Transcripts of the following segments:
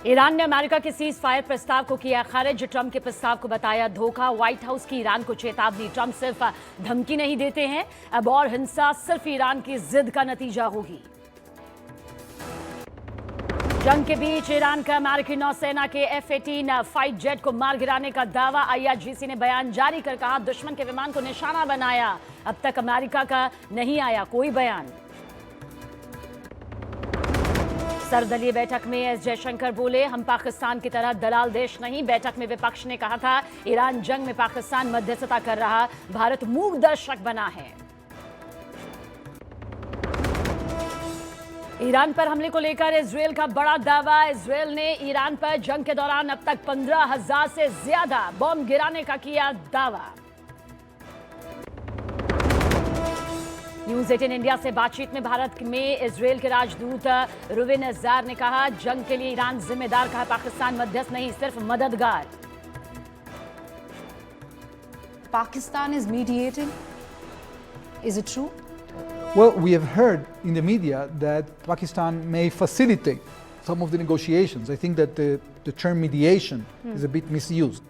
Iran ने America के cease fire प्रस्ताव को किया खारिज। ट्रंप के प्रस्ताव को बताया धोखा। व्हाइट हाउस की ईरान को चेतावनी। ट्रंप सिर्फ धमकी नहीं देते हैं, अब और हिंसा सिर्फ ईरान की जिद का नतीजा होगी। जंग के बीच ईरान का अमेरिकी नौसेना के F-18 फाइट जेट को मार गिराने का दावा। IRGC ने बयान जारी कर कहा दुश्मन के विमान को निशाना बनाया। अब तक अमेरिका का नहीं आया कोई बयान। सर्वदलीय बैठक में एस जयशंकर बोले हम पाकिस्तान की तरह दलाल देश नहीं। बैठक में विपक्ष ने कहा था ईरान जंग में पाकिस्तान मध्यस्थता कर रहा, भारत मूक दर्शक बना है। ईरान पर हमले को लेकर इजरायल का बड़ा दावा। इजरायल ने ईरान पर जंग के दौरान अब तक 15,000 से ज्यादा बॉम्ब गिराने का किया दावा। न्यूज 18 इंडिया से बातचीत में भारत में इजरायल के राजदूत रुविन अज़ार ने कहा जंग के लिए ईरान जिम्मेदार, कहा पाकिस्तान मध्यस्थ नहीं सिर्फ मददगार। Pakistan is mediating. Is it true? Well, we have heard in the media that Pakistan may facilitate some of the negotiations. I think that the term mediation is a bit misused.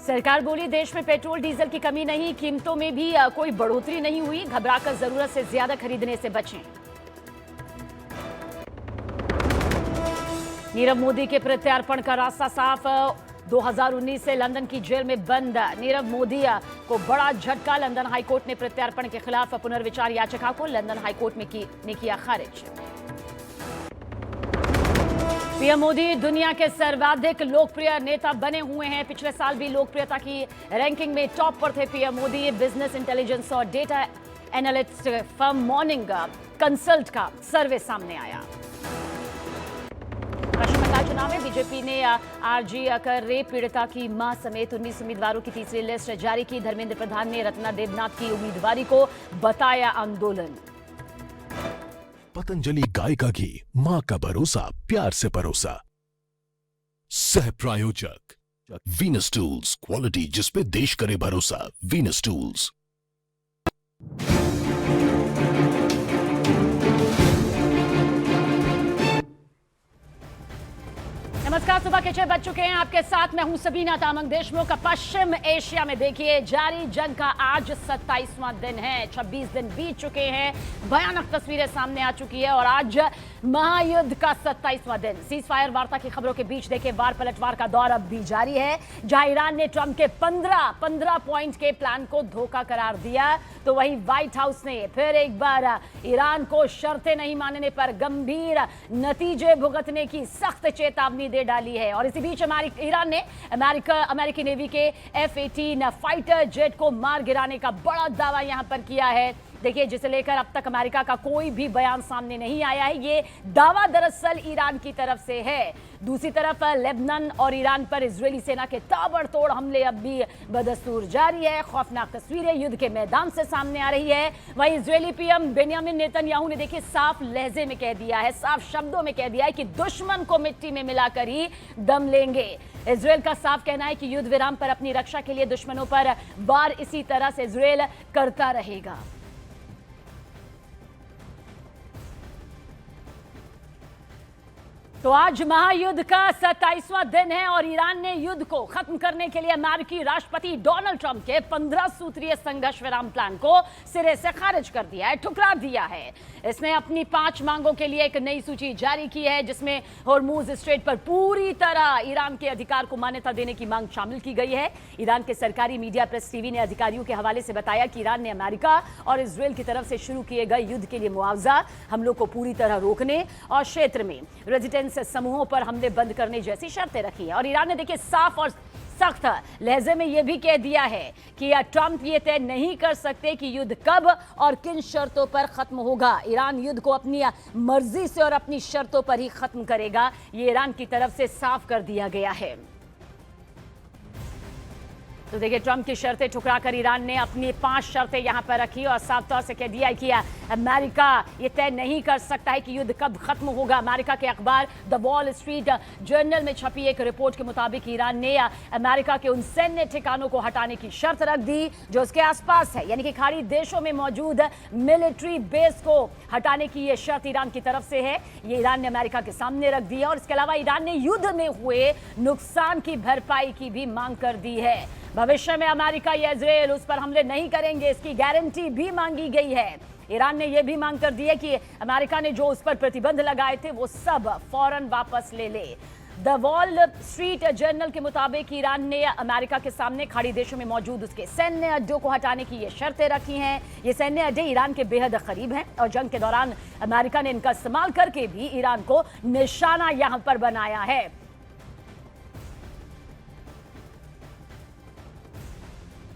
सरकार बोली देश में petrol diesel की कमी नहीं, कीमतों में भी कोई बढ़ोतरी नहीं हुई, घबराकर जरूरत से ज्यादा खरीदने से बचें। नीरव मोदी के प्रत्यार्पण का रास्ता साफ। 2019 से लंदन की जेल में बंद नीरव मोदी को बड़ा झटका। लंदन हाईकोर्ट ने प्रत्यार्पण के खिलाफ पुनर्विचार याचिका को लंदन हाईकोर्ट में किया खारिज। पीएम मोदी दुनिया के सर्वाधिक लोकप्रिय नेता बने हुए हैं। पिछले साल भी लोकप्रियता की रैंकिंग में टॉप पर थे पीएम मोदी। बिजनेस इंटेलिजेंस और data analyst firm morning consult का सर्वे सामने आया। पश्चिम बंगाल चुनाव में बीजेपी ने आरजी कर रेप पीड़िता की मां समेत 19 उम्मीदवारों की तीसरी लिस्ट जारी की। धर्मेंद्र प्रधान ने रत्ना देवनाथ की उम्मीदवारी को बताया आंदोलन। पतंजलि गाय का घी, मां का भरोसा, प्यार से परोसा। सह प्रायोजक वीनस टूल्स, क्वालिटी जिसपे देश करे भरोसा। Venus tools. नमस्कार, सुबह के 6 बज चुके हैं। आपके साथ मैं हूं सबीना तामंग देशमुख। पश्चिम एशिया में देखिए जारी जंग का आज 27वां दिन है। 26 दिन बीत चुके हैं, भयानक तस्वीरें सामने आ चुकी है और आज महायुद्ध का 27वां दिन। सीज फायर वार्ता की खबरों के बीच देखिए वार पलटवार का दौर अब भी जारी है। जहां ईरान ने ट्रंप के 15 पॉइंट के प्लान को धोखा करार दिया, तो वहीं व्हाइट हाउस ने फिर एक बार ईरान को शर्तें नहीं मानने पर गंभीर नतीजे भुगतने की सख्त चेतावनी दे डाली है। और इसी बीच ईरान ने अमेरिकी नेवी के F-18 फाइटर जेट को मार गिराने का बड़ा दावा यहां पर किया है। देखिए जिसे लेकर अब तक अमेरिका का कोई भी बयान सामने नहीं आया है। ये दावा दरअसल ईरान की तरफ से है। दूसरी तरफ लेबनान और ईरान पर इजरायली सेना के ताबड़तोड़ हमले अब भी बदस्तूर जारी है। खौफनाक तस्वीरें युद्ध के मैदान से सामने आ रही है। वहीं इजरायली पीएम बेंयामिन नेतन्याहू ने देखिए साफ लहजे में कह दिया है, साफ शब्दों में कह दिया है कि दुश्मन को मिट्टी में मिलाकर ही दम लेंगे। इजरायल का साफ कहना है कि युद्ध विराम पर अपनी रक्षा के लिए दुश्मनों पर वार इसी तरह से इजरायल करता रहेगा। तो आज महायुद्ध का 27वां दिन है और ईरान ने युद्ध को खत्म करने के लिए अमेरिकी राष्ट्रपति डोनाल्ड ट्रंप के 15 सूत्रीय संघर्ष विराम प्लान को सिरे से खारिज कर दिया है, ठुकरा दिया है। इसने अपनी 5 मांगों के लिए एक नई सूची जारी की है, जिसमें होर्मुज स्ट्रेट पर पूरी तरह ईरान के अधिकार को मान्यता देने की मांग शामिल की गई है। ईरान के सरकारी मीडिया प्रेस टीवी ने अधिकारियों के हवाले से बताया कि ईरान ने अमेरिका और इजरायल की तरफ से शुरू किए गए युद्ध के लिए मुआवजा, हमलों को पूरी तरह रोकने और क्षेत्र में रेजिडेंस समूहों पर हमले बंद करने जैसी शर्तें रखी है। और ईरान ने देखिए साफ और सख्त लहजे में यह भी कह दिया है कि ट्रंप ये तय नहीं कर सकते कि युद्ध कब और किन शर्तों पर खत्म होगा। ईरान युद्ध को अपनी मर्जी से और अपनी शर्तों पर ही खत्म करेगा, ये ईरान की तरफ से साफ कर दिया गया है। तो देखिए, ट्रंप की शर्तें ठुकराकर ईरान ने अपनी 5 शर्तें यहां पर रखी और साफ तौर से कह दिया कि अमेरिका ये तय नहीं कर सकता है कि युद्ध कब खत्म होगा। अमेरिका के अखबार द वॉल स्ट्रीट जर्नल में छपी एक रिपोर्ट के मुताबिक ईरान ने अमेरिका के उन सैन्य ठिकानों को हटाने की शर्त रख दी जो उसके आसपास है, यानी कि खाड़ी देशों में मौजूद मिलिट्री बेस को हटाने की ये शर्त ईरान की तरफ से है। ये ईरान ने अमेरिका के सामने रख दी है और इसके अलावा ईरान ने युद्ध में हुए नुकसान की भरपाई की भी मांग कर दी है। भविष्य में अमेरिका या इजराइल उस पर हमले नहीं करेंगे, इसकी गारंटी भी मांगी गई है। ईरान ने यह भी मांग कर दी है कि अमेरिका ने जो उस पर प्रतिबंध लगाए थे वो सब फौरन वापस ले ले। द वॉल स्ट्रीट जर्नल के मुताबिक ईरान ने अमेरिका के सामने खाड़ी देशों में मौजूद उसके सैन्य अड्डों को हटाने की ये शर्तें रखी हैं। ये सैन्य अड्डे ईरान के बेहद करीब हैं और जंग के दौरान अमेरिका ने इनका इस्तेमाल करके भी ईरान को निशाना यहां पर बनाया है।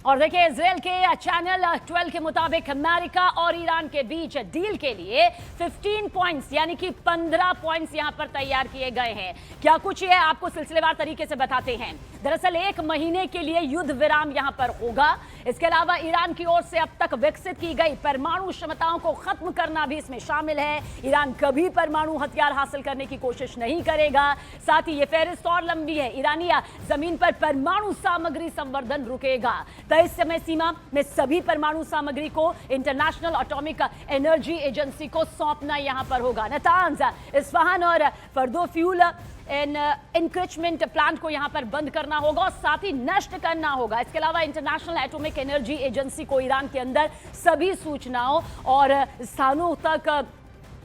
और देखिए, इजराइल के चैनल 12 के मुताबिक अमेरिका और ईरान के बीच डील के लिए 15 पॉइंट्स यानी कि 15 पॉइंट्स यहां पर तैयार किए गए हैं। क्या कुछ है आपको सिलसिलेवार तरीके से बताते हैं। दरअसल 1 महीने के लिए युद्ध विराम यहां पर होगा। इसके अलावा ईरान की ओर से अब तक विकसित की गई परमाणु क्षमताओं को खत्म करना भी इसमें शामिल है। ईरान कभी परमाणु हथियार हासिल करने की कोशिश नहीं करेगा। साथ ही ये फहरिस्त और लंबी है। ईरानी जमीन पर परमाणु सामग्री संवर्धन रुकेगा। तय समय सीमा में सभी परमाणु सामग्री को इंटरनेशनल एटॉमिक एनर्जी एजेंसी को सौंपना यहां पर होगा। नातांज, इस्फहान और फर्दो फ्यूल एनक्रिचमेंट प्लांट को यहां पर बंद करना होगा और साथ ही नष्ट करना होगा। इसके अलावा इंटरनेशनल एटॉमिक एनर्जी एजेंसी को ईरान के अंदर सभी सूचनाओं और स्थानों तक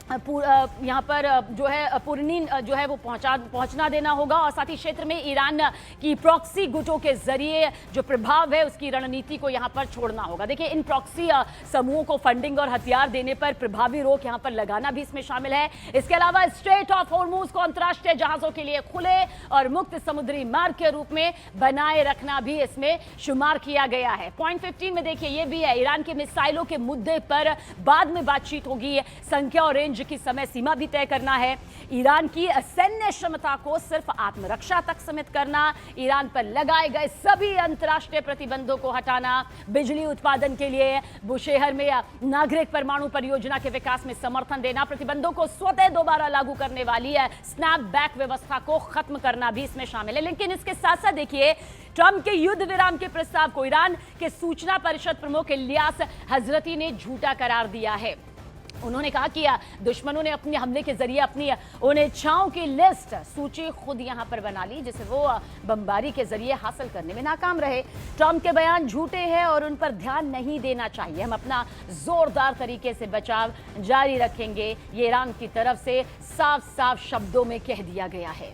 यहाँ पर जो है पूर्णीन जो है वो पहुंचना देना होगा और साथ ही क्षेत्र में ईरान की प्रॉक्सी गुटों के जरिए जो प्रभाव है उसकी रणनीति को यहाँ पर छोड़ना होगा। देखिए, इन प्रॉक्सी समूहों को फंडिंग और हथियार देने पर प्रभावी रोक यहाँ पर लगाना भी इसमें शामिल है। इसके अलावा स्ट्रेट ऑफ हॉर्मुज को अंतर्राष्ट्रीय जहाजों के लिए खुले और मुक्त समुद्री मार्ग के रूप में बनाए रखना भी इसमें शुमार किया गया है। पॉइंट 15 में देखिए ये भी है, ईरान के मिसाइलों के मुद्दे पर बाद में बातचीत होगी। संख्या और रेंज की समय सीमा भी तय करना है। ईरान की सैन्य क्षमता को सिर्फ आत्मरक्षा तक सीमित करना, ईरान पर लगाए गए सभी अंतर्राष्ट्रीय प्रतिबंधों को हटाना, बिजली उत्पादन के लिए बुशेहर में नागरिक परमाणु परियोजना के विकास में समर्थन देना, प्रतिबंधों को स्वतः दोबारा लागू करने वाली स्नैपबैक व्यवस्था को खत्म करना भी इसमें शामिल है। लेकिन इसके साथ साथ देखिए, ट्रंप के युद्ध विराम के प्रस्ताव को ईरान के सूचना परिषद प्रमुख इलियास हजरती ने झूठा करार दिया है। उन्होंने कहा कि दुश्मनों ने अपने हमले के जरिए अपनी उन इच्छाओं की लिस्ट सूची खुद यहां पर बना ली जिसे वो बमबारी के जरिए हासिल करने में नाकाम रहे। ट्रंप के बयान झूठे हैं और उन पर ध्यान नहीं देना चाहिए। हम अपना जोरदार तरीके से बचाव जारी रखेंगे, ये ईरान की तरफ से साफ साफ शब्दों में कह दिया गया है।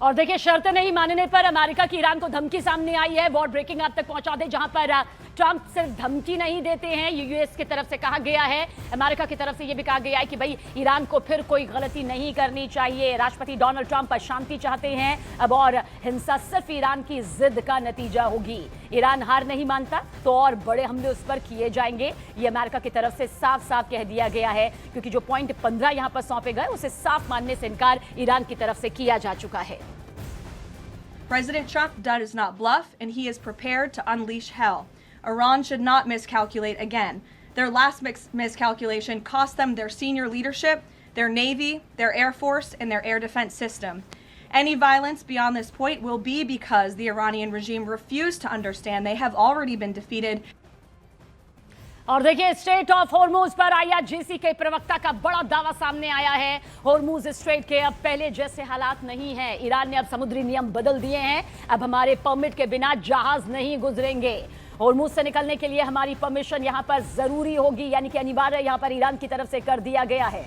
और देखिए, शर्तें नहीं मानने पर अमेरिका की ईरान को धमकी सामने आई है। वॉर ब्रेकिंग आप तक पहुंचा दे, जहां पर ट्रंप सिर्फ धमकी नहीं देते हैं, यूएस की तरफ से कहा गया है, अमेरिका की तरफ से यह भी कहा गया है कि भाई ईरान को फिर कोई गलती नहीं करनी चाहिए। राष्ट्रपति डोनाल्ड ट्रंप शांति चाहते हैं अब और हिंसा सिर्फ ईरान की जिद का नतीजा होगी। ईरान हार नहीं मानता तो और बड़े हमले उस पर किए जाएंगे, ये अमेरिका की तरफ से साफ साफ कह दिया गया है, क्योंकि जो पॉइंट 15 यहां पर सौंपे गए उसे साफ मानने से इनकार ईरान की तरफ से किया जा चुका है। President Trump does not bluff, and he is prepared to unleash hell. Iran should not miscalculate again. Their last miscalculation cost them their senior leadership, their Navy, their Air Force, and their air defense system. Any violence beyond this point will be because the Iranian regime refused to understand they have already been defeated. और देखिए, straight of Hormuz पर IRGC के प्रवक्ता का बड़ा दावा सामने आया है। हॉर्मुज स्ट्रेट के अब पहले जैसे हालात नहीं हैं। ईरान ने अब समुद्री नियम बदल दिए हैं। अब हमारे परमिट के बिना जहाज नहीं गुजरेंगे। हॉर्मुज से निकलने के लिए हमारी परमिशन यहां पर जरूरी होगी, यानी कि अनिवार्य यहां पर ईरान की तरफ से कर दिया गया है।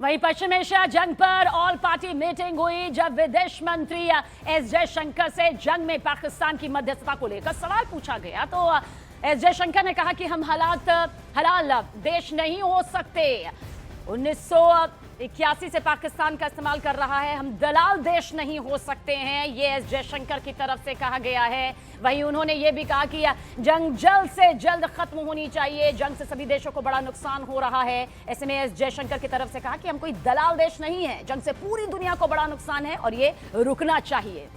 वहीं पश्चिम एशिया जंग पर ऑल पार्टी मीटिंग हुई, जब विदेश मंत्री एस जयशंकर से जंग में पाकिस्तान की मध्यस्थता को लेकर सवाल पूछा गया तो एस जयशंकर ने कहा कि हम हलाल देश नहीं हो सकते। 1981 से पाकिस्तान का इस्तेमाल कर रहा है, हम दलाल देश नहीं हो सकते हैं, ये एस जयशंकर की तरफ से कहा गया है। वहीं उन्होंने ये भी कहा कि जंग जल्द से जल्द खत्म होनी चाहिए, जंग से सभी देशों को बड़ा नुकसान हो रहा है। ऐसे में एस जयशंकर की तरफ से कहा कि हम कोई दलाल देश नहीं है, जंग से पूरी दुनिया को बड़ा नुकसान है और ये रुकना चाहिए।